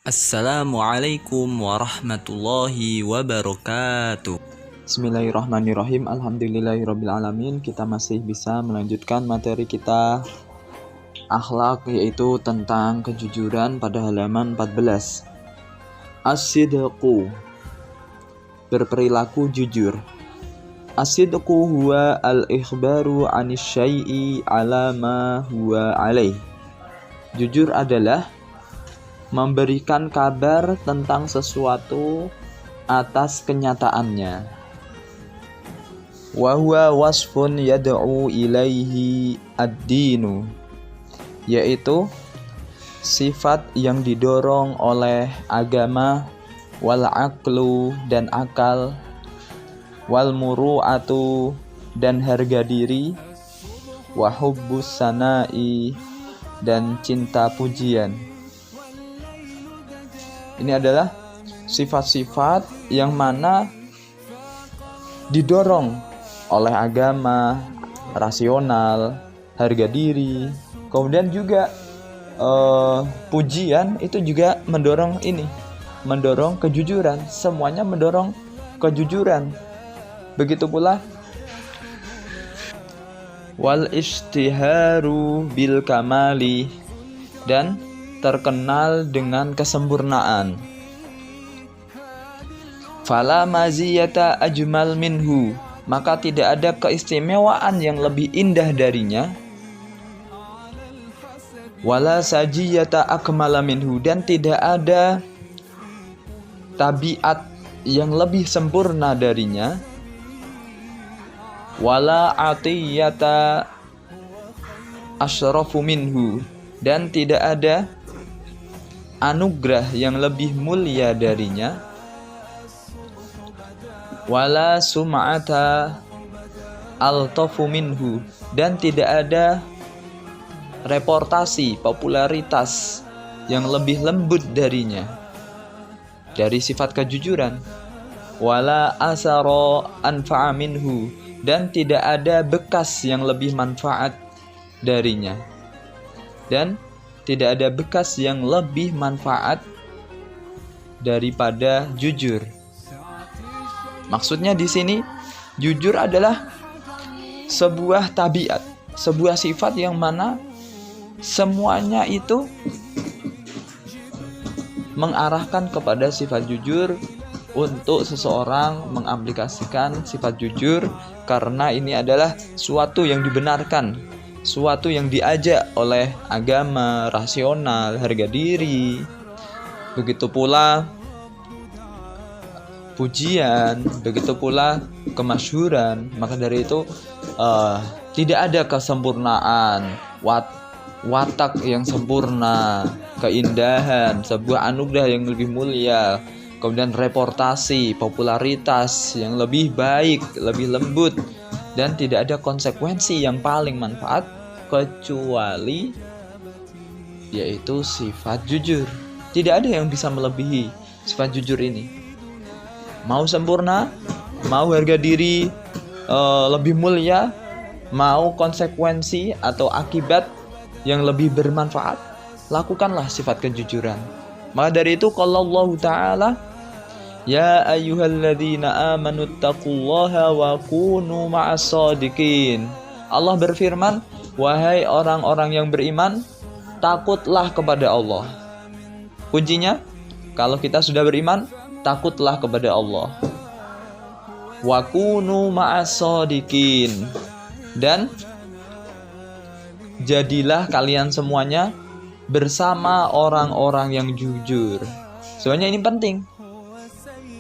Assalamualaikum warahmatullahi wabarakatuh. Bismillahirrahmanirrahim. Alhamdulillahirrabbilalamin. Kita masih bisa melanjutkan materi kita akhlak, yaitu tentang kejujuran pada halaman 14. As-sidqu, berperilaku jujur. As-sidqu huwa al-ikhbaru anis syai'i ala ma huwa alaih. Jujur adalah memberikan kabar tentang sesuatu atas kenyataannya. Wa huwa wasfun yad'u ilaihi ad-dinu, yaitu sifat yang didorong oleh agama, wal aqlu dan akal, wal muru'atu dan harga diri, wa hubbus sana'i dan cinta pujian. Ini adalah sifat-sifat yang mana didorong oleh agama, rasional, harga diri, kemudian juga pujian itu juga mendorong kejujuran. Semuanya mendorong kejujuran. Begitu pula wal ishtiharu bil kamali, dan terkenal dengan kesempurnaan. Fala maziyata ajmal minhu, maka tidak ada keistimewaan yang lebih indah darinya. Wala sajiyata akmala minhu, dan tidak ada tabiat yang lebih sempurna darinya. Wala atiyata asyrafu minhu, dan tidak ada anugerah yang lebih mulia darinya. Wala sum'ata altafu minhu, dan tidak ada reputasi, popularitas yang lebih lembut darinya dari sifat kejujuran. Wala asara anfa'a minhu, dan tidak ada bekas yang lebih manfaat darinya, dan tidak ada bekas yang lebih manfaat daripada jujur. Maksudnya di sini jujur adalah sebuah tabiat, sebuah sifat yang mana semuanya itu mengarahkan kepada sifat jujur. Untuk seseorang mengaplikasikan sifat jujur, karena ini adalah suatu yang dibenarkan, suatu yang diajak oleh agama, rasional, harga diri. Begitu pula pujian, begitu pula kemasyhuran. Maka dari itu tidak ada kesempurnaan, watak yang sempurna, keindahan, sebuah anugerah yang lebih mulia, kemudian reputasi, popularitas yang lebih baik, lebih lembut, dan tidak ada konsekuensi yang paling manfaat kecuali yaitu sifat jujur. Tidak ada yang bisa melebihi sifat jujur ini. Mau sempurna, mau harga diri lebih mulia, mau konsekuensi atau akibat yang lebih bermanfaat, lakukanlah sifat kejujuran. Maka dari itu kalau Allah Ta'ala, ya ayyuhalladzina amanu taqullaha wa kunu ma'as shadiqin. Allah berfirman, wahai orang-orang yang beriman, takutlah kepada Allah. Kuncinya, kalau kita sudah beriman, takutlah kepada Allah. Wa kunu ma'as shadiqin, dan jadilah kalian semuanya bersama orang-orang yang jujur. Sebenarnya ini penting.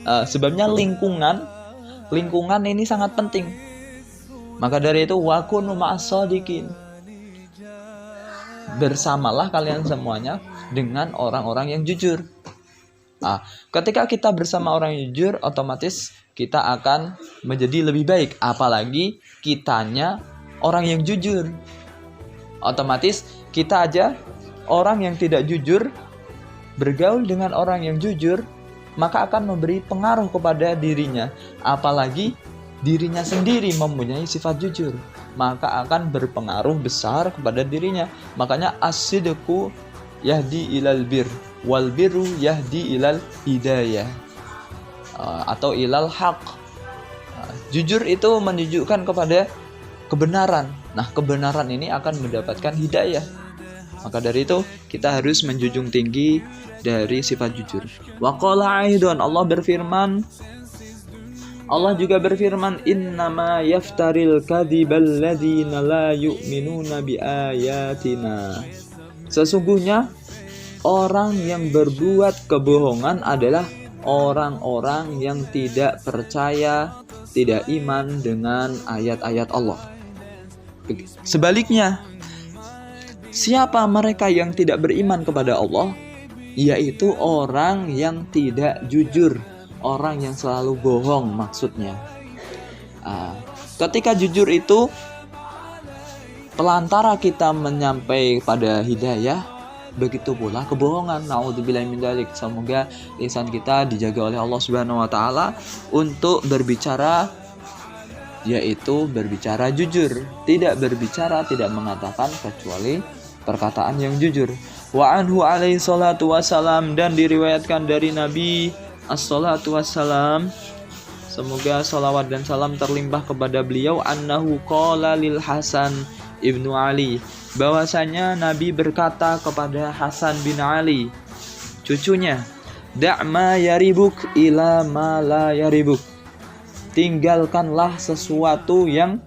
Sebabnya lingkungan ini sangat penting. Maka dari itu wa kunu ma'as shadiqin, bersamalah kalian semuanya dengan orang-orang yang jujur. Ketika kita bersama orang yang jujur, otomatis kita akan menjadi lebih baik. Apalagi kitanya orang yang jujur, otomatis kita aja orang yang tidak jujur bergaul dengan orang yang jujur, maka akan memberi pengaruh kepada dirinya. Apalagi dirinya sendiri mempunyai sifat jujur, maka akan berpengaruh besar kepada dirinya. Makanya as-sidqu yahdi ilal bir wal birru yahdi ilal hidayah atau ilal haq. Jujur itu menunjukkan kepada kebenaran. Nah, kebenaran ini akan mendapatkan hidayah. Maka dari itu kita harus menjunjung tinggi dari sifat jujur. Wa qala aidan, Allah juga berfirman, innama yaftaril kadhibal ladzina la yu'minuna biayatina. Sesungguhnya orang yang berbuat kebohongan adalah orang-orang yang tidak percaya, tidak iman dengan ayat-ayat Allah. Sebaliknya, siapa mereka yang tidak beriman kepada Allah? Yaitu orang yang tidak jujur, orang yang selalu bohong maksudnya. Ketika jujur itu pelantara kita menyampai pada hidayah, begitu pula kebohongan. Naudzubillahi min dzalik. Semoga lisan kita dijaga oleh Allah Subhanahu wa taala untuk berbicara, yaitu berbicara jujur, tidak berbicara, tidak mengatakan kecuali perkataan yang jujur. Wa anhu alaihi salatu wassalam, dan diriwayatkan dari Nabi as-salatu wassalam, semoga salawat dan salam terlimpah kepada beliau, annahu qala lil Hasan ibnu Ali, bahwasanya Nabi berkata kepada Hasan bin Ali, cucunya, da'ma yaribuk ila ma la yaribuk, tinggalkanlah sesuatu yang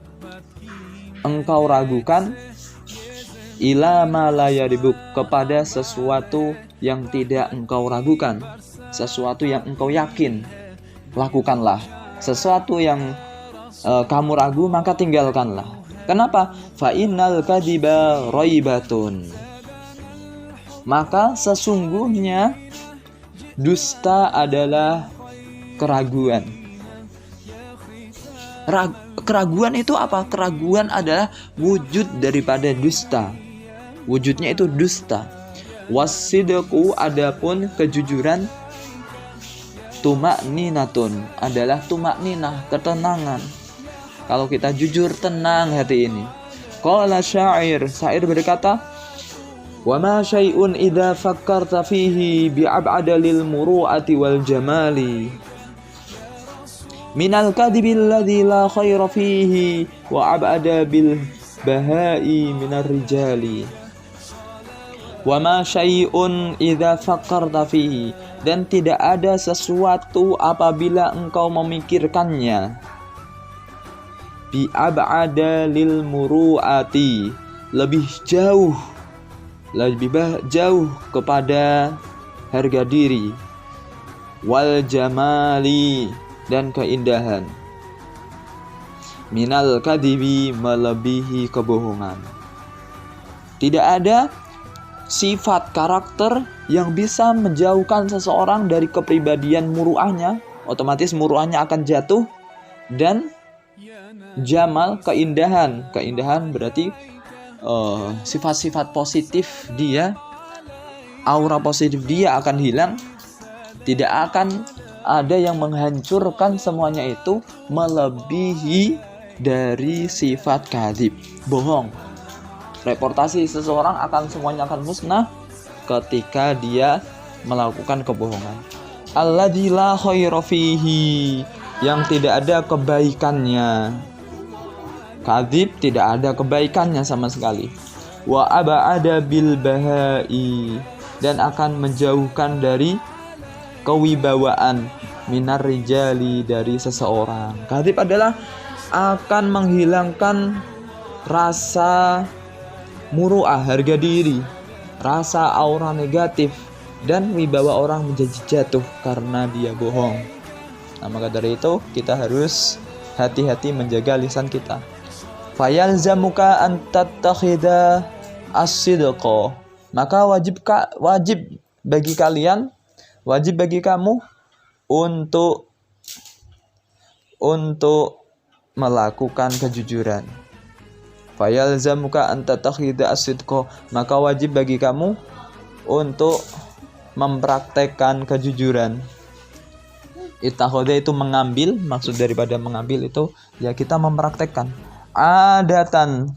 engkau ragukan, ila ma la yaribuk, kepada sesuatu yang tidak engkau ragukan. Sesuatu yang engkau yakin, lakukanlah. Sesuatu yang kamu ragu, maka tinggalkanlah. Kenapa? Fa innal kadhiba raibatun, maka sesungguhnya dusta adalah keraguan. Keraguan itu apa? Keraguan adalah wujud daripada dusta. Wujudnya itu dusta. Wasidqu, adapun kejujuran, tumakninatun, adalah tumakninah, ketenangan. Kalau kita jujur, tenang hati ini. Qala syair berkata, wa ma syai'un idza fakkarta fihi bi'ab'ada lil muru'ati wal jamali minal kadhibil ladzi la khaira fihi wa ab'ada bil bahai minar rijali. Wa ma syai'un idza fakkarta fihi, dan tidak ada sesuatu apabila engkau memikirkannya, bi ab'ada lil muru'ati, lebih jauh kepada harga diri, wal jamali, dan keindahan, minal kadhibi, melebihi kebohongan. Tidak ada sifat karakter yang bisa menjauhkan seseorang dari kepribadian muru'ahnya. Otomatis muru'ahnya akan jatuh. Dan jamal, keindahan berarti sifat-sifat positif dia, aura positif dia akan hilang. Tidak akan ada yang menghancurkan semuanya itu melebihi dari sifat kadhib, bohong. Reportasi seseorang semuanya akan musnah ketika dia melakukan kebohongan. Alladzi la khaira fihi, yang tidak ada kebaikannya. Kadhib tidak ada kebaikannya sama sekali. Wa aba'ada bil bahai, dan akan menjauhkan dari kewibawaan, minar rijali, dari seseorang. Kadhib adalah akan menghilangkan rasa muru'ah, harga diri, rasa aura negatif, dan wibawa orang menjadi jatuh karena dia bohong. Nah, maka dari itu kita harus hati-hati menjaga lisan kita. Fayalzamuka an tattakhidha as-sidqa, maka wajib bagi kamu untuk melakukan kejujuran. Fayalzamuka an tattakhidha as-sidqa, maka wajib bagi kamu untuk mempraktekkan kejujuran. Ittakhadha itu mengambil, maksud daripada mengambil itu ya kita mempraktekkan. Adatan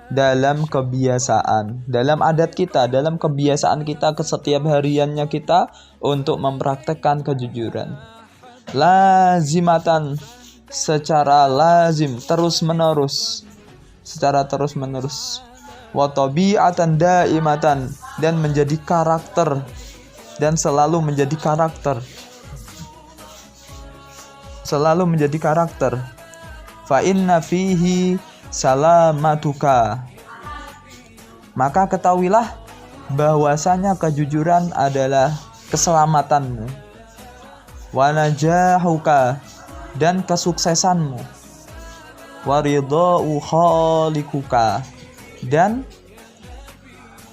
dalam kebiasaan, dalam adat kita, dalam kebiasaan kita setiap hariannya kita untuk mempraktekkan kejujuran. Lazimatan, secara lazim, terus menerus, secara terus menerus. Wa tabi'atan daimatan, dan menjadi karakter, dan selalu menjadi karakter. Selalu menjadi karakter. Fa inna fihi salamatuka, maka ketahuilah bahwasanya kejujuran adalah keselamatanmu. Wa najahuka, dan kesuksesanmu. Wa ridha'u khaliquka, dan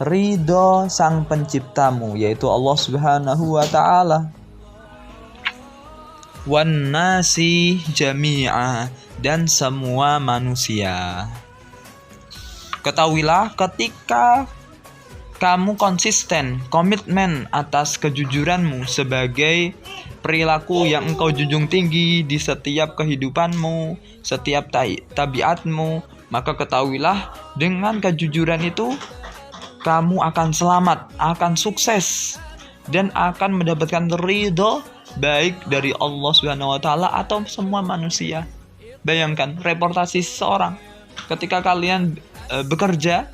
ridho sang penciptamu, yaitu Allah Subhanahu wa ta'ala. Wan nasi jami'a, dan semua manusia. Ketahuilah ketika kamu konsisten, komitmen atas kejujuranmu sebagai perilaku yang engkau junjung tinggi di setiap kehidupanmu, setiap tabiatmu, maka ketahuilah dengan kejujuran itu kamu akan selamat, akan sukses, dan akan mendapatkan ridho baik dari Allah Subhanahu wa ta'ala atau semua manusia. Bayangkan reportasi seseorang ketika kalian bekerja,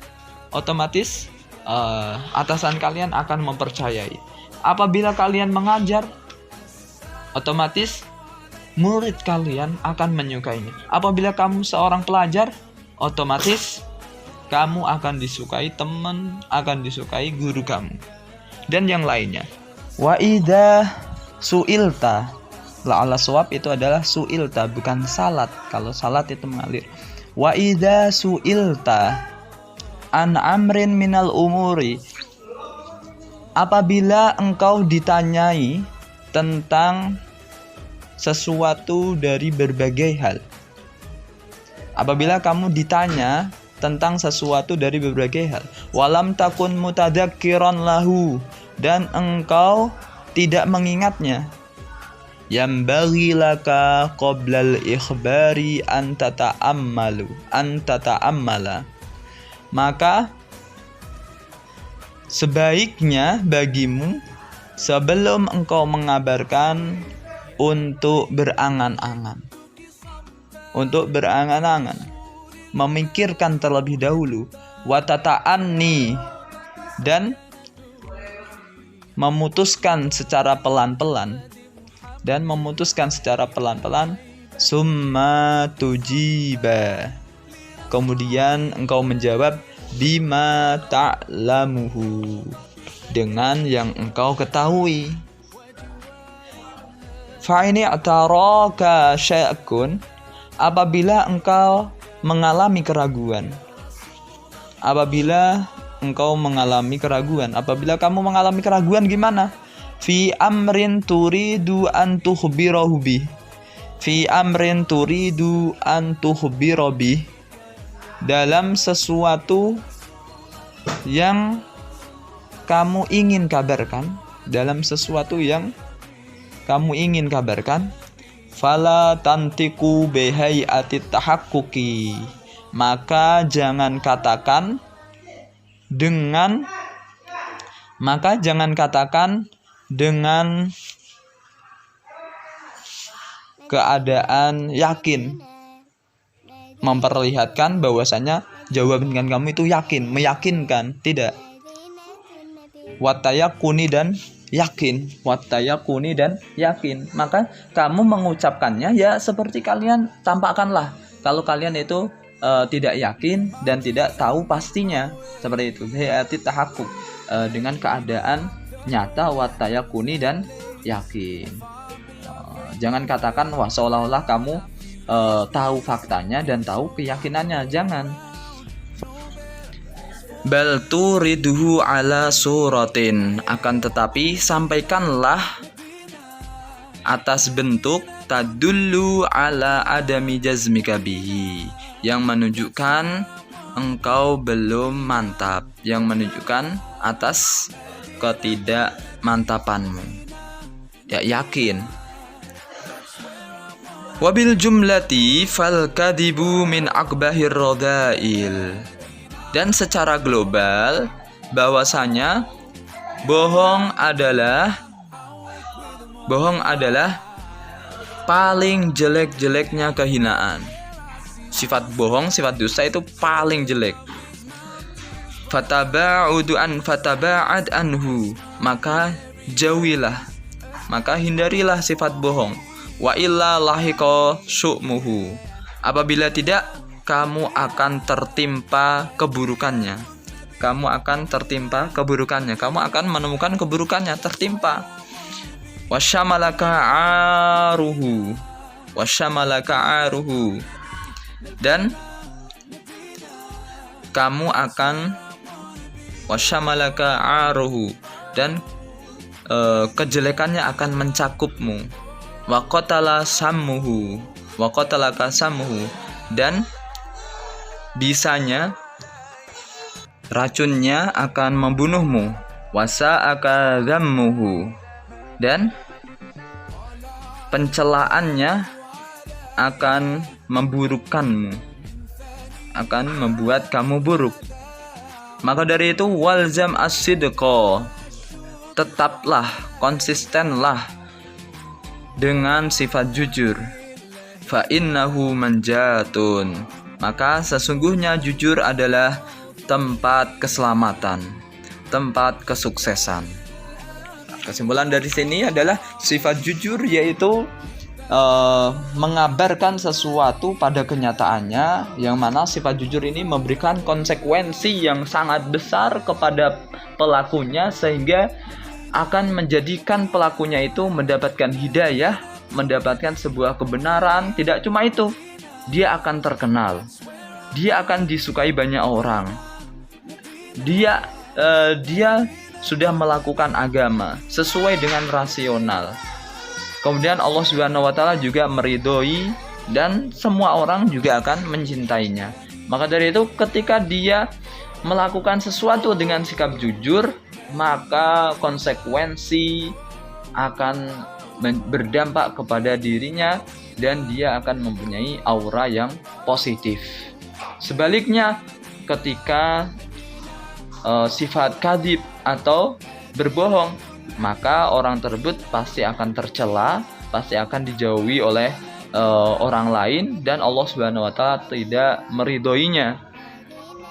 otomatis atasan kalian akan mempercayai. Apabila kalian mengajar, otomatis murid kalian akan menyukainya. Apabila kamu seorang pelajar, otomatis kamu akan disukai teman, akan disukai guru kamu, dan yang lainnya. Wa idza su'ilta, la'ala suwab itu adalah su'ilta, bukan salat. Kalau salat itu mengalir. Wa idza su'ilta an amrin minal umuri, apabila engkau ditanyai tentang sesuatu dari berbagai hal. Apabila kamu ditanya tentang sesuatu dari berbagai hal, walam takun mutadzakiran lahu, dan engkau tidak mengingatnya, yambaghi laka qoblal ikhbari an tata'ammala, maka sebaiknya bagimu sebelum engkau mengabarkan untuk berangan-angan, memikirkan terlebih dahulu, wa tata'anni, dan memutuskan secara pelan-pelan, summa tujiba, kemudian engkau menjawab bima ta'lamuhu, dengan yang engkau ketahui. Fa ini ataraka syai'un, apabila engkau mengalami keraguan. Apabila kamu mengalami keraguan gimana? Fi amrin turidu an tukhbirahu bih. Dalam sesuatu yang kamu ingin kabarkan, fala tantiku bihai'atit tahaqquqi, maka jangan katakan dengan keadaan yakin, memperlihatkan bahwasanya jawaban kamu itu meyakinkan, tidak. Wattayaquni dan yakin. Maka kamu mengucapkannya ya seperti kalian tampakkanlah. Kalau kalian itu tidak yakin dan tidak tahu pastinya, seperti itu. Hayati tahaqquq, dengan keadaan nyata, wattayaquni dan yakin. Jangan katakan wah seolah-olah kamu tahu faktanya dan tahu keyakinannya, jangan. Bal turiduhu ala suratin, akan tetapi sampaikanlah atas bentuk tadullu ala adami jazmika bihi, yang menunjukkan engkau belum mantap, yang menunjukkan atas ketidakmantapanmu, ya yakin. Wabil jumlati fal kadibu min akbahir radhail, Dan secara global bahwasanya bohong adalah paling jelek-jeleknya kehinaan. Sifat bohong, sifat dusta itu paling jelek. Fataba'ad anhu, maka jauhilah, maka hindarilah sifat bohong. Wa illa lahiqa syu'muhu, apabila tidak kamu akan tertimpa keburukannya. Kamu akan menemukan keburukannya, tertimpa. Wasyamalaka aruhu, dan kamu akan kejelekannya akan mencakupmu. Wa qatalaka sammuhu, dan bisanya racunnya akan membunuhmu. Wasa'aka dhammuhu, dan pencelaannya akan memburukkanmu, akan membuat kamu buruk. Maka dari itu walzam as-sidqa, tetaplah, konsistenlah dengan sifat jujur. Fa innahu manjatun, maka sesungguhnya jujur adalah tempat keselamatan, tempat kesuksesan. Kesimpulan dari sini adalah sifat jujur yaitu mengabarkan sesuatu pada kenyataannya, yang mana sifat jujur ini memberikan konsekuensi yang sangat besar kepada pelakunya, sehingga akan menjadikan pelakunya itu mendapatkan hidayah, mendapatkan sebuah kebenaran. Tidak cuma itu, dia akan terkenal, dia akan disukai banyak orang, dia sudah melakukan agama sesuai dengan rasional. Kemudian Allah Subhanahu wa taala juga meridhoi, dan semua orang juga akan mencintainya. Maka dari itu ketika dia melakukan sesuatu dengan sikap jujur, maka konsekuensi akan berdampak kepada dirinya dan dia akan mempunyai aura yang positif. Sebaliknya, ketika sifat kadhib atau berbohong, maka orang tersebut pasti akan tercela, pasti akan dijauhi oleh orang lain, dan Allah Subhanahu wa taala tidak meridhoinya.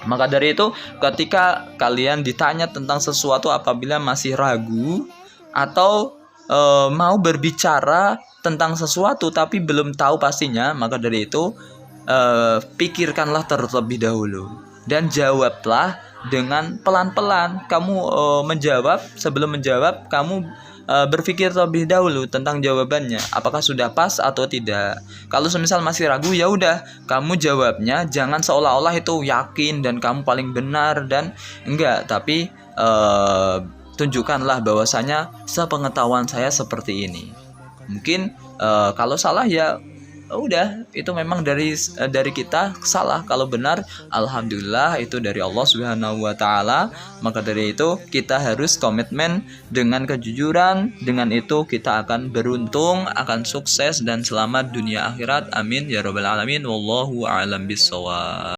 Maka dari itu ketika kalian ditanya tentang sesuatu, apabila masih ragu atau mau berbicara tentang sesuatu tapi belum tahu pastinya, maka dari itu pikirkanlah terlebih dahulu dan jawablah dengan pelan-pelan. Kamu sebelum menjawab, kamu berpikir terlebih dahulu tentang jawabannya, apakah sudah pas atau tidak. Kalau semisal masih ragu, ya udah, kamu jawabnya jangan seolah-olah itu yakin dan kamu paling benar, dan enggak, tapi tunjukkanlah bahwasanya sepengetahuan saya seperti ini. Mungkin kalau salah ya udah, itu memang dari kita salah. Kalau benar, alhamdulillah itu dari Allah Subhanahu wa taala. Maka dari itu kita harus komitmen dengan kejujuran. Dengan itu kita akan beruntung, akan sukses dan selamat dunia akhirat. Amin ya rabbal alamin. Wallahu a'lam bishawab.